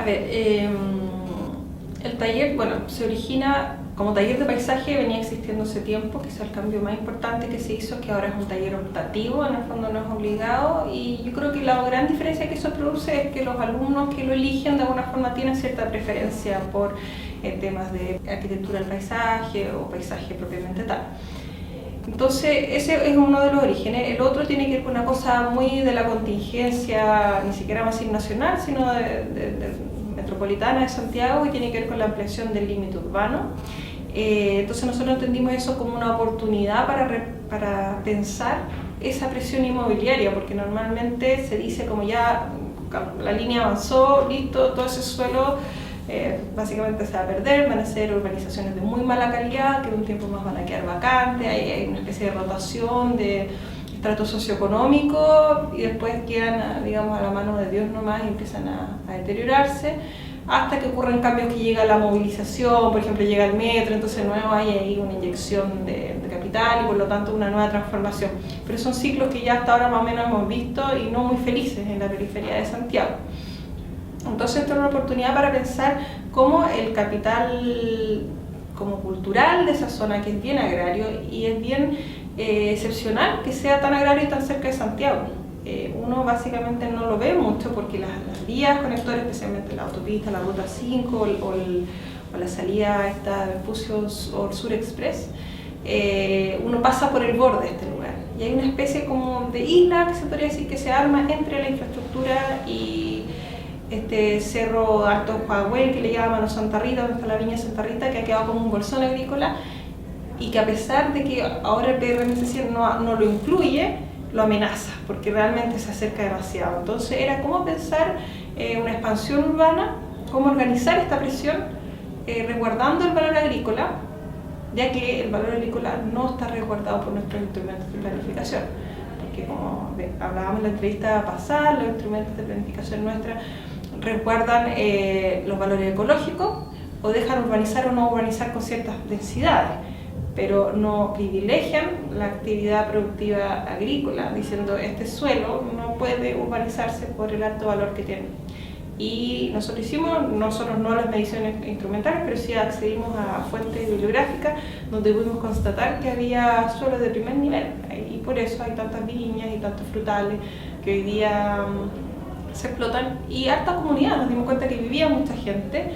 ver, el taller, bueno, se origina como taller de paisaje, venía existiendo hace tiempo, quizá el cambio más importante que se hizo es que ahora es un taller optativo, en el fondo no es obligado, y yo creo que la gran diferencia que eso produce es que los alumnos que lo eligen de alguna forma tienen cierta preferencia por temas de arquitectura del paisaje o paisaje propiamente tal. Entonces ese es uno de los orígenes. El otro tiene que ver con una cosa muy de la contingencia, ni siquiera más nacional, sino de metropolitana de Santiago, y tiene que ver con la ampliación del límite urbano. Entonces nosotros entendimos eso como una oportunidad para pensar esa presión inmobiliaria, porque normalmente se dice como ya la línea avanzó, listo, todo ese suelo básicamente se va a perder, van a ser urbanizaciones de muy mala calidad, que en un tiempo más van a quedar vacantes, hay una especie de rotación de estrato socioeconómico y después quedan, digamos, a la mano de Dios nomás y empiezan a deteriorarse, hasta que ocurren cambios, que llega la movilización, por ejemplo llega el metro, entonces de nuevo hay ahí una inyección de capital y por lo tanto una nueva transformación. Pero son ciclos que ya hasta ahora más o menos hemos visto y no muy felices en la periferia de Santiago. Entonces esto es una oportunidad para pensar cómo el capital como cultural de esa zona, que es bien agrario y es bien excepcional que sea tan agrario y tan cerca de Santiago. Uno básicamente no lo ve mucho porque las vías conectores, especialmente la autopista, la ruta 5 o la salida esta de Vespucio o Sur Express, uno pasa por el borde de este lugar y hay una especie como de isla que se podría decir que se arma entre la infraestructura y este cerro Alto Huahuel, que le llaman o Santa Rita, donde está la viña Santa Rita, que ha quedado como un bolsón agrícola y que a pesar de que ahora el PRM no lo incluye, lo amenaza porque realmente se acerca demasiado. Entonces era cómo pensar una expansión urbana, cómo organizar esta presión resguardando el valor agrícola, ya que el valor agrícola no está resguardado por nuestros instrumentos de planificación, porque como hablábamos en la entrevista pasada, los instrumentos de planificación nuestra resguardan los valores ecológicos o dejan urbanizar o no urbanizar con ciertas densidades, pero no privilegian la actividad productiva agrícola, diciendo este suelo no puede urbanizarse por el alto valor que tiene. Y nosotros hicimos, nosotros no las mediciones instrumentales, pero sí accedimos a fuentes bibliográficas donde pudimos constatar que había suelo de primer nivel, y por eso hay tantas viñas y tantos frutales que hoy día se explotan, y harta comunidad. Nos dimos cuenta que vivía mucha gente,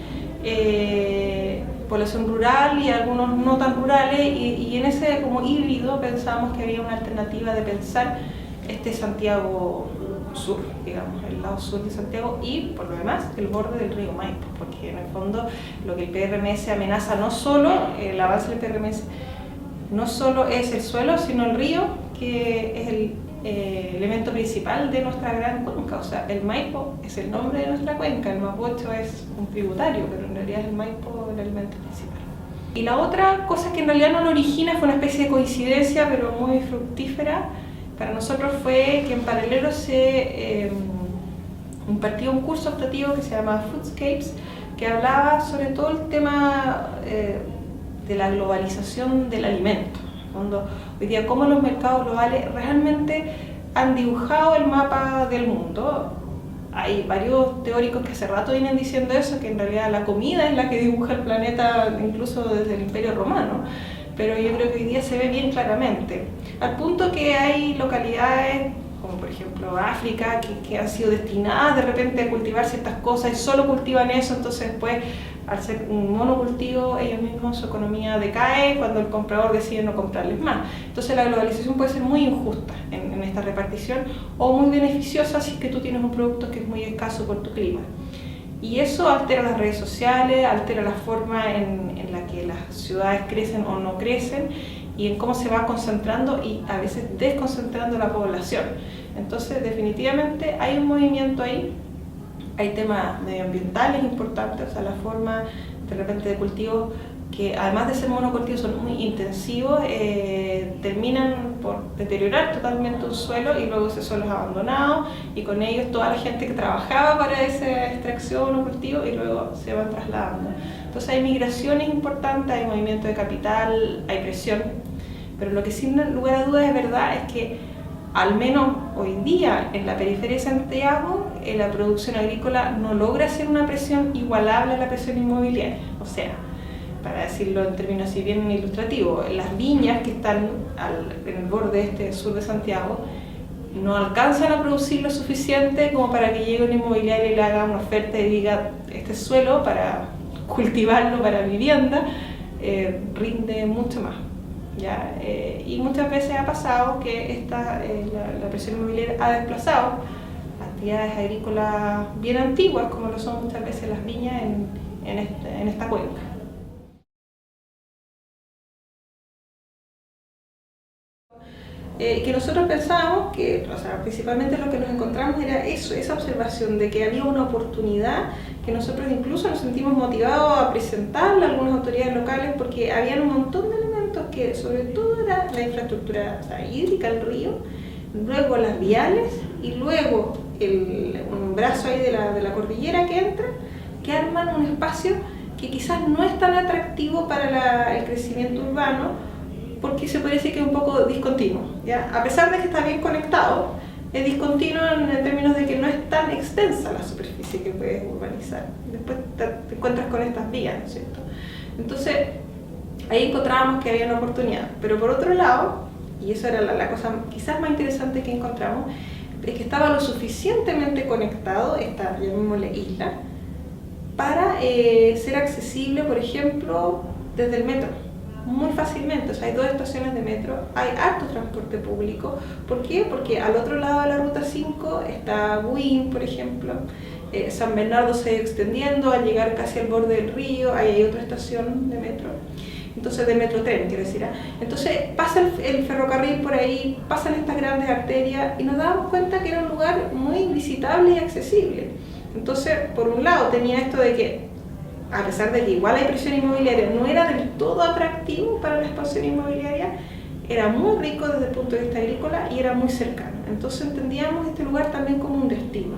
población rural y algunos no tan rurales, y en ese como híbrido pensábamos que había una alternativa de pensar este Santiago sur, digamos, el lado sur de Santiago, y por lo demás el borde del río Maipo, porque en el fondo lo que el PRMS amenaza no solo, el avance del PRMS no solo es el suelo, sino el río, que es el elemento principal de nuestra gran cuenca. O sea, el Maipo es el nombre de nuestra cuenca, el Mapocho es un tributario, pero en realidad es el Maipo el elemento principal. Y la otra cosa que en realidad no lo origina, fue una especie de coincidencia, pero muy fructífera para nosotros, fue que en paralelo se impartía un curso optativo que se llama Foodscapes, que hablaba sobre todo el tema de la globalización del alimento. Cuando hoy día cómo los mercados globales realmente han dibujado el mapa del mundo. Hay varios teóricos que hace rato vienen diciendo eso, que en realidad la comida es la que dibuja el planeta, incluso desde el Imperio Romano, pero yo creo que hoy día se ve bien claramente, al punto que hay localidades como por ejemplo África que han sido destinadas de repente a cultivar ciertas cosas y solo cultivan eso, entonces después al ser un monocultivo ellos mismos su economía decae cuando el comprador decide no comprarles más. Entonces la globalización puede ser muy injusta en esta repartición, o muy beneficiosa si es que tú tienes un producto que es muy escaso por tu clima. Y eso altera las redes sociales, altera la forma en la que las ciudades crecen o no crecen, y en cómo se va concentrando y a veces desconcentrando la población. Entonces definitivamente hay un movimiento ahí, hay temas medioambientales importantes, o sea, la forma de repente de cultivos que además de ser monocultivos son muy intensivos, terminan por deteriorar totalmente un suelo y luego ese suelo es abandonado y con ellos toda la gente que trabajaba para esa extracción o cultivo y luego se van trasladando. Entonces hay migraciones importantes, hay movimiento de capital, hay presión, pero lo que sin lugar a dudas es verdad es que al menos hoy día en la periferia de Santiago, la producción agrícola no logra hacer una presión igualable a la presión inmobiliaria. O sea, para decirlo en términos así bien ilustrativos, las viñas que están en el borde sur de Santiago no alcanzan a producir lo suficiente como para que llegue una inmobiliaria y le haga una oferta y diga: este suelo para cultivarlo para vivienda rinde mucho más. ¿Ya? Y muchas veces ha pasado que la presión inmobiliaria ha desplazado actividades agrícolas bien antiguas, como lo son muchas veces las viñas en esta cuenca. Que nosotros pensábamos que, o sea, principalmente lo que nos encontramos era eso, esa observación de que había una oportunidad, que nosotros incluso nos sentimos motivados a presentarle a algunas autoridades locales, porque había un montón de elementos que sobre todo era la infraestructura, o sea, hídrica, el río, luego las viales y luego un brazo ahí de la cordillera que entra, que arman un espacio que quizás no es tan atractivo para el crecimiento urbano, porque se puede decir que es un poco discontinuo, ¿ya? A pesar de que está bien conectado, es discontinuo en términos de que no es tan extensa la superficie que puedes urbanizar. Después te encuentras con estas vías, ¿no es cierto? Entonces, ahí encontrábamos que había una oportunidad. Pero por otro lado, y eso era la cosa quizás más interesante que encontramos, es que estaba lo suficientemente conectado, esta, llamémosle isla, para ser accesible, por ejemplo, desde el metro. Muy fácilmente, o sea, hay 2 estaciones de metro, hay harto transporte público. ¿Por qué? Porque al otro lado de la ruta 5 está Buin, por ejemplo, San Bernardo se va extendiendo, al llegar casi al borde del río, ahí hay otra estación de metro, entonces de metrotren, quiero decir. Entonces pasa el ferrocarril por ahí, pasan estas grandes arterias y nos damos cuenta que era un lugar muy visitable y accesible. Entonces, por un lado tenía esto de que, a pesar de que igual hay presión inmobiliaria, no era del todo atractivo para la expansión inmobiliaria, era muy rico desde el punto de vista agrícola y era muy cercano. Entonces entendíamos este lugar también como un destino.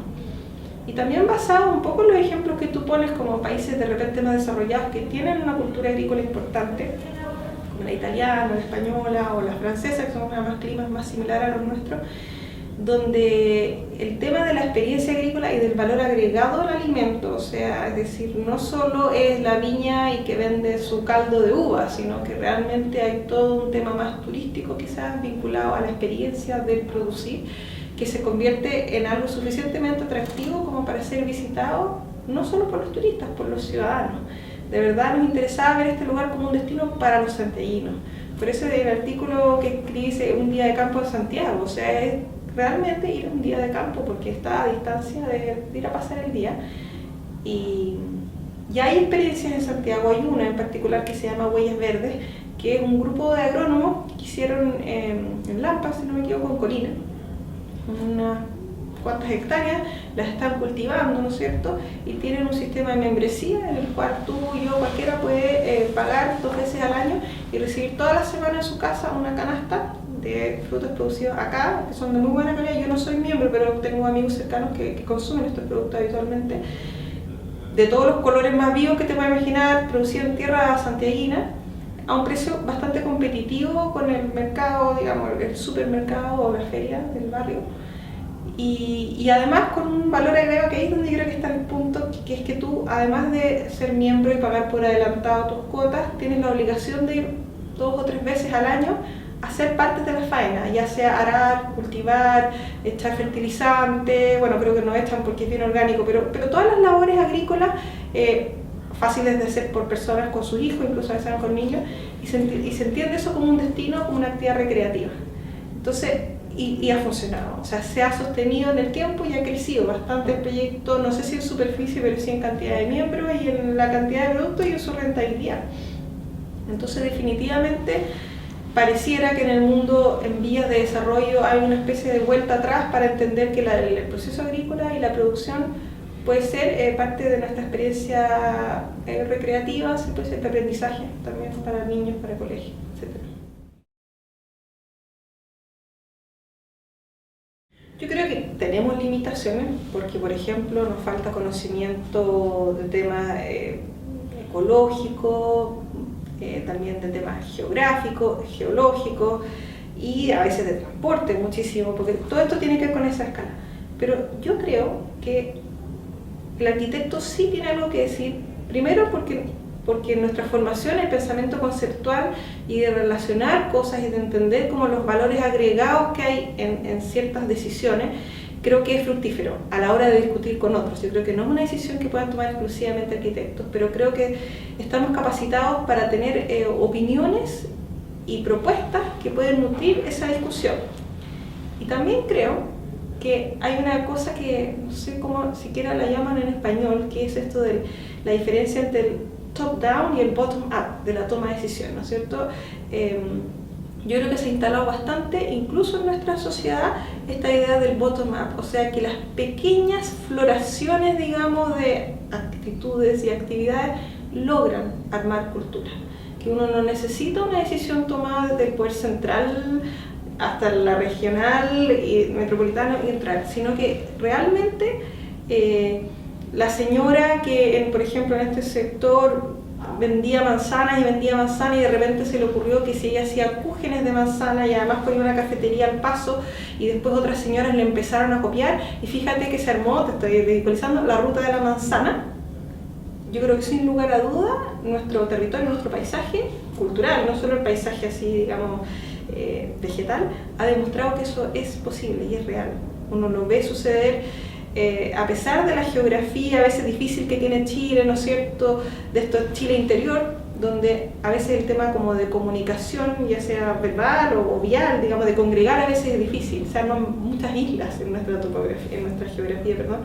Y también basado un poco en los ejemplos que tú pones como países de repente más desarrollados que tienen una cultura agrícola importante, como la italiana, la española o la francesa, que son más climas más similares a los nuestros, donde el tema de la experiencia agrícola y del valor agregado al alimento, o sea, es decir, no solo es la viña y que vende su caldo de uva, sino que realmente hay todo un tema más turístico quizás vinculado a la experiencia del producir, que se convierte en algo suficientemente atractivo como para ser visitado no solo por los turistas, por los ciudadanos. De verdad nos interesaba ver este lugar como un destino para los santiaguinos. Por eso el artículo que escribí dice un día de campo en Santiago, o sea, es realmente ir un día de campo porque está a distancia de ir a pasar el día. Y hay experiencias en Santiago, hay una en particular que se llama Huellas Verdes, que es un grupo de agrónomos que hicieron en Lampa, si no me equivoco, en Colina, unas cuantas hectáreas, las están cultivando, ¿no es cierto? Y tienen un sistema de membresía en el cual tú, yo, cualquiera puede pagar 2 veces al año y recibir toda la semana en su casa una canasta de frutos producidos acá, que son de muy buena calidad. Yo no soy miembro, pero tengo amigos cercanos que consumen estos productos habitualmente, de todos los colores más vivos que te puedas imaginar, producidos en tierra santiaguina, a un precio bastante competitivo con el mercado, digamos, el supermercado o la feria del barrio. Y además con un valor agregado, que ahí es donde yo creo que está el punto, que es que tú, además de ser miembro y pagar por adelantado tus cuotas, tienes la obligación de ir 2 o 3 veces al año a ser parte de la faena, ya sea arar, cultivar, echar fertilizante, bueno, creo que no echan porque es bien orgánico, pero todas las labores agrícolas fáciles de hacer por personas con sus hijos, incluso a veces con niños, y se entiende eso como un destino, como una actividad recreativa. Entonces, y ha funcionado, o sea, se ha sostenido en el tiempo y ha crecido bastante el proyecto, no sé si en superficie, pero sí en cantidad de miembros y en la cantidad de productos y en su rentabilidad. Entonces, definitivamente, pareciera que en el mundo en vías de desarrollo hay una especie de vuelta atrás para entender que el proceso agrícola y la producción puede ser parte de nuestra experiencia recreativa, puede ser de aprendizaje también para niños, para colegios, etc. Yo creo que tenemos limitaciones porque, por ejemplo, nos falta conocimiento de temas ecológicos, también de temas geográficos, geológicos, y a veces de transporte muchísimo, porque todo esto tiene que ver con esa escala. Pero yo creo que el arquitecto sí tiene algo que decir, primero porque nuestra formación, el pensamiento conceptual y de relacionar cosas y de entender como los valores agregados que hay en ciertas decisiones, creo que es fructífero a la hora de discutir con otros. Yo creo que no es una decisión que puedan tomar exclusivamente arquitectos, pero creo que estamos capacitados para tener opiniones y propuestas que pueden nutrir esa discusión. Y también creo que hay una cosa que no sé cómo siquiera la llaman en español, que es esto de la diferencia entre el top-down y el bottom-up de la toma de decisiones, ¿no es cierto? Yo creo que se ha instalado bastante, incluso en nuestra sociedad, esta idea del bottom-up, o sea que las pequeñas floraciones, digamos, de actitudes y actividades logran armar cultura, que uno no necesita una decisión tomada desde el poder central hasta la regional y metropolitana y entrar, sino que realmente la señora que, por ejemplo, en este sector vendía manzanas y de repente se le ocurrió que si ella hacía cúgenes de manzana y además ponía una cafetería al paso y después otras señoras le empezaron a copiar y fíjate que se armó, te estoy ridiculizando, la ruta de la manzana. Yo creo que sin lugar a duda nuestro territorio, nuestro paisaje cultural, no solo el paisaje así, digamos, vegetal, ha demostrado que eso es posible y es real. Uno lo ve suceder a pesar de la geografía a veces difícil que tiene Chile, ¿no es cierto?, de esto Chile interior, donde a veces el tema como de comunicación, ya sea verbal o vial, digamos, de congregar a veces es difícil, se arman muchas islas en nuestra topografía, en nuestra geografía, perdón.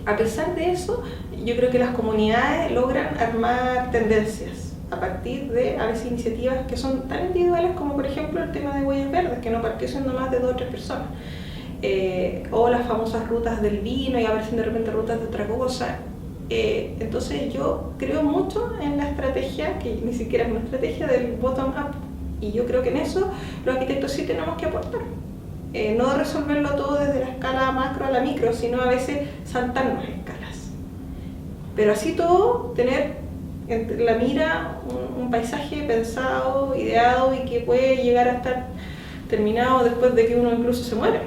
A pesar de eso, yo creo que las comunidades logran armar tendencias a partir de a veces iniciativas que son tan individuales como por ejemplo el tema de Huellas Verdes, que no partió siendo más de 2 o 3 personas. O las famosas rutas del vino y aparecen de repente rutas de otra cosa. Entonces yo creo mucho en la estrategia, que ni siquiera es una estrategia del bottom-up, y yo creo que en eso los arquitectos sí tenemos que aportar. No resolverlo todo desde la escala macro a la micro, sino a veces saltarnos escalas. Pero así todo, tener en la mira un paisaje pensado, ideado y que puede llegar a estar terminado después de que uno incluso se muere.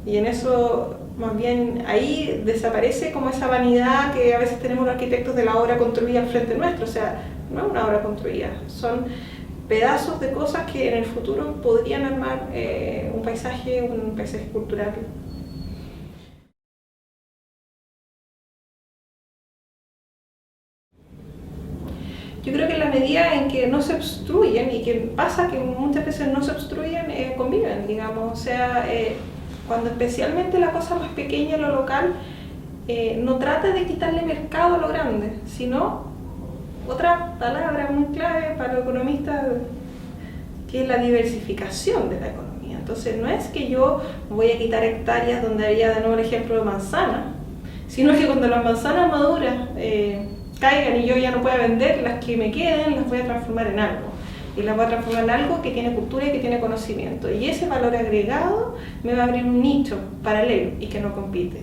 Y en eso, más bien, ahí desaparece como esa vanidad que a veces tenemos los arquitectos de la obra construida al frente nuestro. O sea, no es una obra construida, son pedazos de cosas que en el futuro podrían armar un paisaje cultural. Yo creo que en la medida en que no se obstruyen, y que pasa que muchas veces no se obstruyen, conviven, digamos. O sea, cuando especialmente la cosa más pequeña, lo local, no trata de quitarle mercado a lo grande, sino otra palabra muy clave para los economistas, que es la diversificación de la economía. Entonces no es que yo voy a quitar hectáreas donde había de nuevo el ejemplo de manzana, sino que cuando las manzanas maduras caigan y yo ya no pueda vender, las que me queden las voy a transformar en algo. Y las voy a transformar en algo que tiene cultura y que tiene conocimiento. Y ese valor agregado me va a abrir un nicho paralelo y que no compite.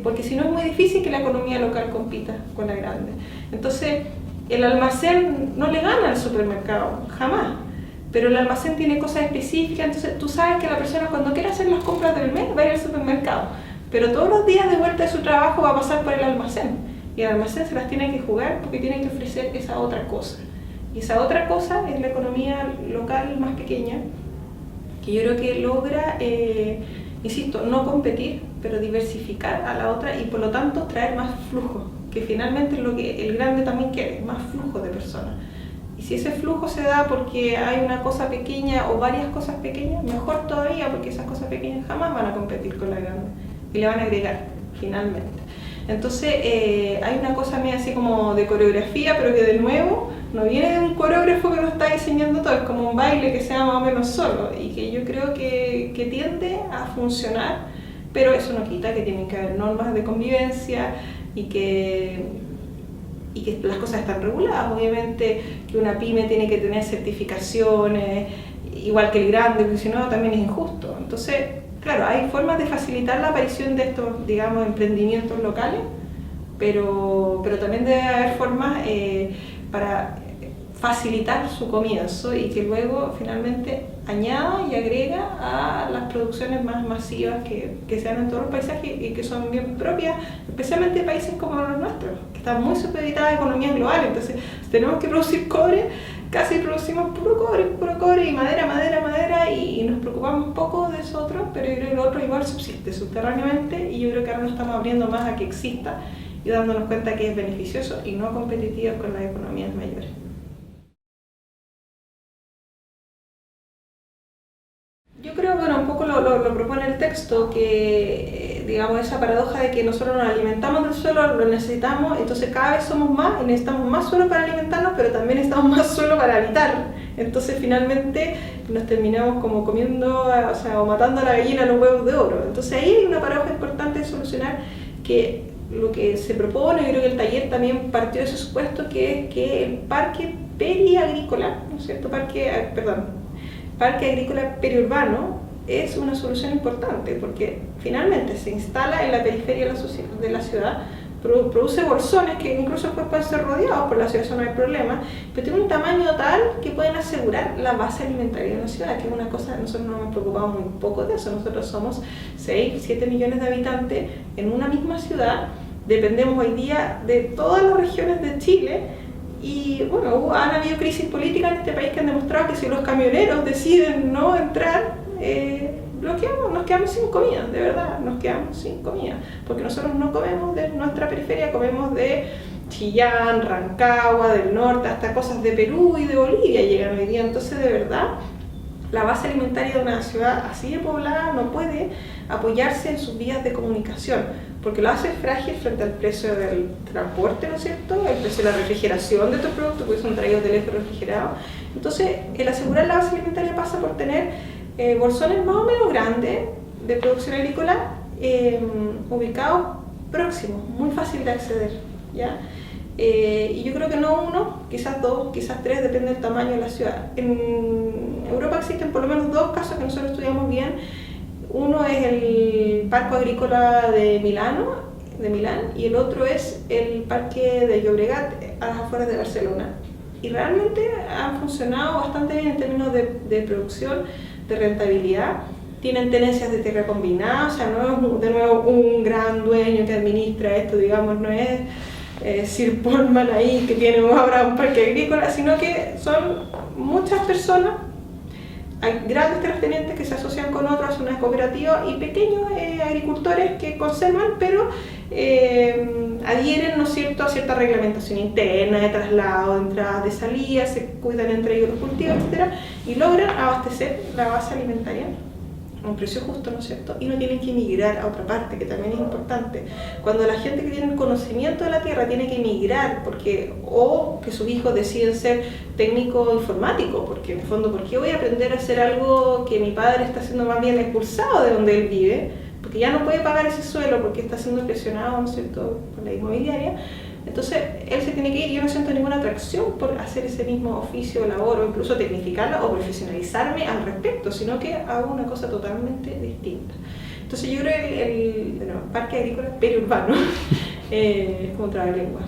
Porque si no es muy difícil que la economía local compita con la grande. Entonces, el almacén no le gana al supermercado, jamás. Pero el almacén tiene cosas específicas, entonces tú sabes que la persona cuando quiera hacer las compras del mes va a ir al supermercado. Pero todos los días de vuelta de su trabajo va a pasar por el almacén. Y el almacén se las tiene que jugar porque tiene que ofrecer esa otra cosa. Y esa otra cosa es la economía local más pequeña, que yo creo que logra, insisto, no competir, pero diversificar a la otra y por lo tanto traer más flujo, que finalmente es lo que el grande también quiere, más flujo de personas. Y si ese flujo se da porque hay una cosa pequeña o varias cosas pequeñas, mejor todavía, porque esas cosas pequeñas jamás van a competir con la grande y le van a agregar, finalmente. Entonces hay una cosa medio así como de coreografía, pero que de nuevo no viene de un coreógrafo que lo está diseñando todo, es como un baile que sea más o menos solo y que yo creo que tiende a funcionar, pero eso no quita que tienen que haber normas de convivencia y que las cosas están reguladas. Obviamente que una pyme tiene que tener certificaciones, igual que el grande, porque si no también es injusto. Entonces, claro, hay formas de facilitar la aparición de estos, digamos, emprendimientos locales, pero también debe haber formas para facilitar su comienzo y que luego finalmente añada y agrega a las producciones más masivas que se dan en todos los paisajes y que son bien propias, especialmente de países como los nuestros, que están muy supeditadas a economías globales. Entonces, si tenemos que producir cobre, casi producimos puro cobre y madera, y nos preocupamos un poco de eso otro, pero yo creo que lo otro igual subsiste subterráneamente y yo creo que ahora nos estamos abriendo más a que exista y dándonos cuenta que es beneficioso y no competitivo con las economías mayores. Yo creo, bueno, un poco lo propone el texto, que digamos esa paradoja de que nosotros nos alimentamos del suelo, lo necesitamos, entonces cada vez somos más y necesitamos más suelo para alimentarnos, pero también necesitamos más suelo para habitar. Entonces finalmente nos terminamos como comiendo, o sea, o matando a la gallina a los huevos de oro. Entonces ahí hay una paradoja importante de solucionar, que lo que se propone, yo creo que el taller también partió de ese supuesto, que es que el parque periagrícola, ¿no es cierto? Parque agrícola periurbano es una solución importante porque finalmente se instala en la periferia de la ciudad, produce bolsones que incluso después pueden ser rodeados por la ciudad, eso no hay problema, pero tiene un tamaño tal que pueden asegurar la base alimentaria de la ciudad, que es una cosa, nosotros nos hemos preocupado muy poco de eso. Nosotros somos 6, 7 millones de habitantes en una misma ciudad, dependemos hoy día de todas las regiones de Chile. Y bueno, han habido crisis políticas en este país que han demostrado que si los camioneros deciden no entrar, nos quedamos sin comida, de verdad, nos quedamos sin comida. Porque nosotros no comemos de nuestra periferia, comemos de Chillán, Rancagua, del norte, hasta cosas de Perú y de Bolivia llegan hoy día. Entonces, de verdad, la base alimentaria de una ciudad así de poblada no puede apoyarse en sus vías de comunicación, porque lo hace frágil frente al precio del transporte, ¿no es cierto?, el precio de la refrigeración de estos productos, porque son traídos de lejos refrigerados. Entonces, el asegurar la base alimentaria pasa por tener bolsones más o menos grandes de producción agrícola ubicados próximos, muy fácil de acceder, ¿ya? Y yo creo que no uno, quizás dos, quizás tres, depende del tamaño de la ciudad. En Europa existen por lo menos dos casos que nosotros estudiamos bien. Uno es el Parque Agrícola de Milán, y el otro es el Parque de Llobregat, a las afueras de Barcelona. Y realmente han funcionado bastante bien en términos de producción, de rentabilidad. Tienen tenencias de tierra combinada, o sea, no es de nuevo un gran dueño que administra esto, digamos, no es Sir Polman ahí que tiene ahora un parque agrícola, sino que son muchas personas. Hay grandes terratenientes que se asocian con otros, hacen una cooperativa, y pequeños agricultores que conservan, pero adhieren, ¿no es cierto?, a cierta reglamentación interna de traslado, de entradas, de salidas, se cuidan entre ellos los cultivos, etc. Y logran abastecer la base alimentaria a un precio justo, ¿no es cierto? Y no tienen que emigrar a otra parte, que también es importante. Cuando la gente que tiene el conocimiento de la tierra tiene que emigrar, o que sus hijos deciden ser técnico informático, porque en el fondo, ¿por qué voy a aprender a hacer algo que mi padre está siendo más bien expulsado de donde él vive? Porque ya no puede pagar ese suelo porque está siendo presionado, ¿no es cierto?, por la inmobiliaria. Entonces, él se tiene que ir. Yo no siento ninguna atracción por hacer ese mismo oficio, labor, o incluso tecnificarla o profesionalizarme al respecto, sino que hago una cosa totalmente distinta. Entonces, yo creo que el Parque Agrícola Periurbano es como trabalengua.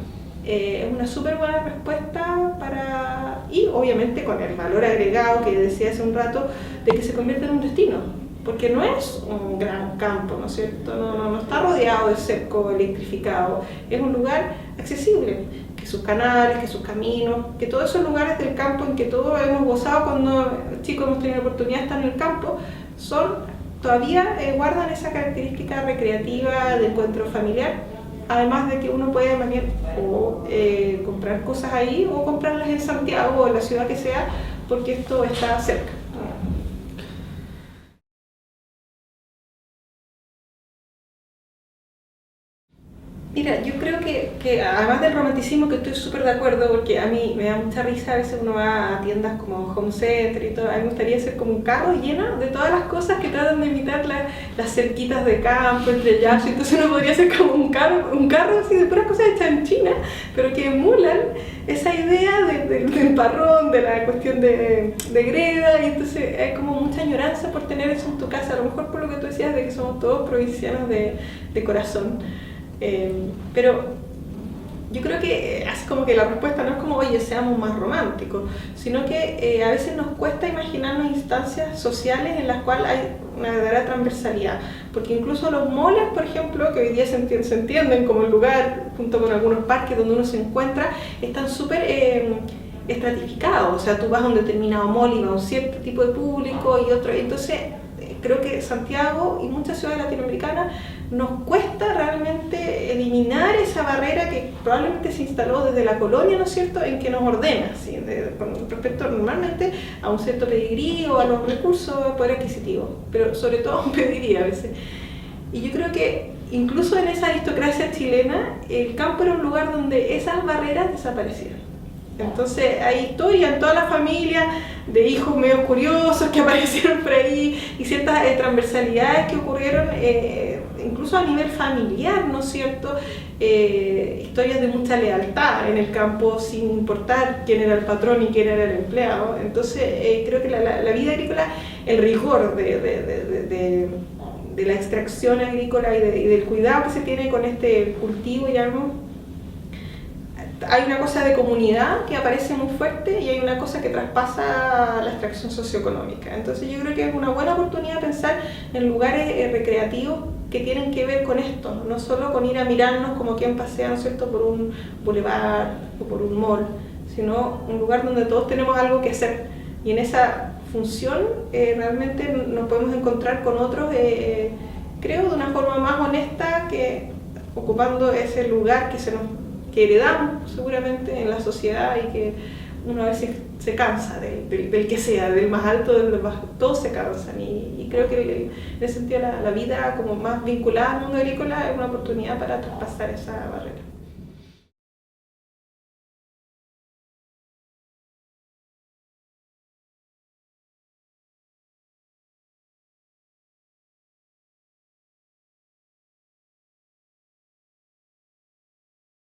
Es una súper buena respuesta y obviamente con el valor agregado que decía hace un rato, de que se convierte en un destino. Porque no es un gran campo, ¿no es cierto? No está rodeado de cerco electrificado, es un lugar accesible, que sus canales, que sus caminos, que todos esos lugares del campo en que todos hemos gozado cuando chicos hemos tenido la oportunidad de estar en el campo, todavía guardan esa característica recreativa de encuentro familiar, además de que uno puede más bien comprar cosas ahí o comprarlas en Santiago o en la ciudad que sea, porque esto está cerca. Mira, yo creo que además del romanticismo, que estoy súper de acuerdo, porque a mí me da mucha risa, a veces uno va a tiendas como Home Center y todo, a mí me gustaría ser como un carro lleno de todas las cosas que tratan de imitar las cerquitas de campo, entre llaves. Entonces uno podría ser como un carro así de puras cosas hechas en China, pero que emulan esa idea del parrón, de la cuestión de greda, y entonces hay como mucha añoranza por tener eso en tu casa, a lo mejor por lo que tú decías de que somos todos provincianos de corazón. Pero Yo creo que así como que la respuesta no es como, oye, seamos más románticos, sino que a veces nos cuesta imaginarnos instancias sociales en las cuales hay una verdadera transversalidad, porque incluso los moles, por ejemplo, que hoy día se entienden como el lugar, junto con algunos parques donde uno se encuentra, están súper estratificados, o sea, tú vas a un determinado mall y va a un cierto tipo de público y otro, entonces creo que Santiago y muchas ciudades latinoamericanas nos cuesta realmente eliminar esa barrera que probablemente se instaló desde la colonia, ¿no es cierto?, en que nos ordena, ¿sí?, con respecto normalmente a un cierto pedigrí o a los recursos de poder adquisitivo, pero sobre todo a un pedigrí a veces. Y yo creo que incluso en esa aristocracia chilena, el campo era un lugar donde esas barreras desaparecieron. Entonces hay historia en toda la familia de hijos medio curiosos que aparecieron por ahí y ciertas transversalidades que ocurrieron incluso a nivel familiar, ¿no es cierto? Historias de mucha lealtad en el campo sin importar quién era el patrón y quién era el empleado. Entonces creo que la vida agrícola, el rigor de la extracción agrícola y del cuidado que se tiene con este cultivo, digamos, hay una cosa de comunidad que aparece muy fuerte y hay una cosa que traspasa la extracción socioeconómica. Entonces yo creo que es una buena oportunidad pensar en lugares recreativos que tienen que ver con esto, no solo con ir a mirarnos como quien pasea, ¿no es cierto?, por un boulevard o por un mall, sino un lugar donde todos tenemos algo que hacer. Y en esa función realmente nos podemos encontrar con otros, creo, de una forma más honesta, que ocupando ese lugar que heredamos seguramente en la sociedad y que uno a veces se cansa del que sea, del más alto, del más, todos se cansan y creo que en ese sentido la vida como más vinculada al mundo agrícola es una oportunidad para traspasar esa barrera.